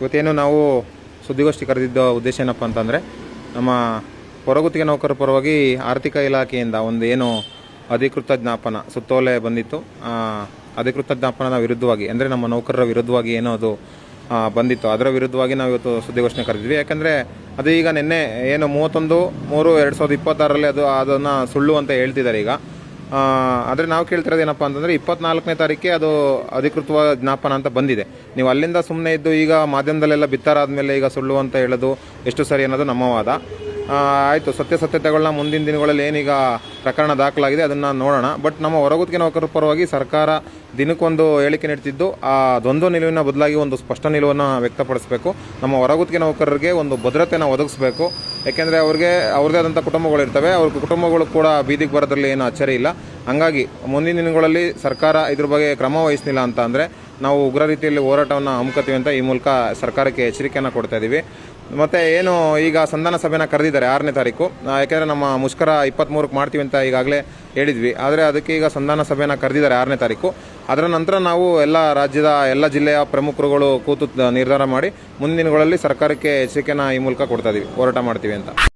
ಇವತ್ತೇನು ನಾವು ಸುದ್ದಿಗೋಷ್ಠಿ ಕರೆದಿದ್ದ ಉದ್ದೇಶ ಏನಪ್ಪ ಅಂತಂದರೆ, ನಮ್ಮ ಹೊರಗುತ್ತಿಗೆ ನೌಕರರ ಪರವಾಗಿ ಆರ್ಥಿಕ ಇಲಾಖೆಯಿಂದ ಒಂದು ಏನು ಅಧಿಕೃತ ಜ್ಞಾಪನ ಸುತ್ತೋಲೆ ಬಂದಿತ್ತು. ಅಧಿಕೃತ ಜ್ಞಾಪನದ ವಿರುದ್ಧವಾಗಿ, ಅಂದರೆ ನಮ್ಮ ನೌಕರರ ವಿರುದ್ಧವಾಗಿ ಏನೋ ಅದು ಬಂದಿತ್ತು, ಅದರ ವಿರುದ್ಧವಾಗಿ ನಾವು ಇವತ್ತು ಸುದ್ದಿಗೋಷ್ಠಿ ಕರೆದಿದ್ವಿ. ಯಾಕಂದರೆ ಅದು ಈಗ ನಿನ್ನೆ ಏನು 31/3/2026 ಅದನ್ನು ಸುಳ್ಳು ಅಂತ ಹೇಳ್ತಿದ್ದಾರೆ ಈಗ. ಆದರೆ ನಾವು ಕೇಳ್ತಿರೋದು ಏನಪ್ಪ ಅಂತಂದರೆ, 24ನೇ ತಾರೀಕೆ ಅದು ಅಧಿಕೃತವಾದ ಜ್ಞಾಪನ ಅಂತ ಬಂದಿದೆ. ನೀವು ಅಲ್ಲಿಂದ ಸುಮ್ಮನೆ ಇದ್ದು ಈಗ ಮಾಧ್ಯಮದಲ್ಲೆಲ್ಲ ಬಿತ್ತರಾದ್ಮೇಲೆ ಈಗ ಸುಳ್ಳು ಅಂತ ಹೇಳೋದು ಎಷ್ಟು ಸರಿ ಅನ್ನೋದು ನಮ್ಮ ವಾದ. ಆಯಿತು, ಸತ್ಯತೆಗಳನ್ನ ಮುಂದಿನ ದಿನಗಳಲ್ಲಿ ಏನೀಗ ಪ್ರಕರಣ ದಾಖಲಾಗಿದೆ ಅದನ್ನು ನೋಡೋಣ. ಬಟ್ ನಮ್ಮ ಹೊರಗುತ್ತಿಗೆ ನೌಕರರ ಪರವಾಗಿ ಸರ್ಕಾರ ದಿನಕ್ಕೊಂದು ಹೇಳಿಕೆ ನೀಡ್ತಿದ್ದು, ಆ ದ್ವಂದ್ವ ನಿಲುವಿನ ಬದಲಾಗಿ ಒಂದು ಸ್ಪಷ್ಟ ನಿಲುವನ್ನು ವ್ಯಕ್ತಪಡಿಸಬೇಕು. ನಮ್ಮ ಹೊರಗುತ್ತಿಗೆ ನೌಕರರಿಗೆ ಒಂದು ಭದ್ರತೆಯನ್ನು ಒದಗಿಸಬೇಕು. ಯಾಕೆಂದರೆ ಅವ್ರದ್ದೇ ಆದಂಥ ಕುಟುಂಬಗಳಿರ್ತವೆ, ಅವ್ರ ಕುಟುಂಬಗಳು ಕೂಡ ಬೀದಿಗೆ ಬರೋದ್ರಲ್ಲಿ ಏನು ಅಚ್ಚರಿ ಇಲ್ಲ. ಹಂಗಾಗಿ ಮುಂದಿನ ದಿನಗಳಲ್ಲಿ ಸರ್ಕಾರ ಇದ್ರ ಬಗ್ಗೆ ಕ್ರಮ ವಹಿಸಲಿಲ್ಲ ಅಂತ ಅಂದರೆ ನಾವು ಉಗ್ರ ರೀತಿಯಲ್ಲಿ ಹೋರಾಟವನ್ನು ಹಮ್ಮಿಕೊತೀವಿ ಅಂತ ಈ ಮೂಲಕ ಸರ್ಕಾರಕ್ಕೆ ಎಚ್ಚರಿಕೆಯನ್ನು ಕೊಡ್ತಾ ಇದ್ದೀವಿ. ಮತ್ತು ಏನು ಈಗ ಸಂಧಾನ ಸಭೆನ ಕರೆದಿದ್ದಾರೆ 6ನೇ ತಾರೀಕು. ಯಾಕೆಂದರೆ ನಮ್ಮ ಮುಷ್ಕರ 23ಕ್ಕೆ ಮಾಡ್ತೀವಿ ಅಂತ ಈಗಾಗಲೇ ಹೇಳಿದ್ವಿ. ಆದರೆ ಅದಕ್ಕೆ ಈಗ ಸಂಧಾನ ಸಭೆನ ಕರೆದಿದ್ದಾರೆ 6ನೇ ತಾರೀಕು. ಅದರ ನಂತರ ನಾವು ರಾಜ್ಯದ ಎಲ್ಲ ಜಿಲ್ಲೆಯ ಪ್ರಮುಖರುಗಳು ಕೂತು ನಿರ್ಧಾರ ಮಾಡಿ ಮುಂದಿನ ದಿನಗಳಲ್ಲಿ ಸರ್ಕಾರಕ್ಕೆ ಎಚ್ಚರಿಕೆನ ಈ ಮೂಲಕ ಕೊಡ್ತಾ ಇದ್ದೀವಿ, ಹೋರಾಟ ಮಾಡ್ತೀವಿ ಅಂತ.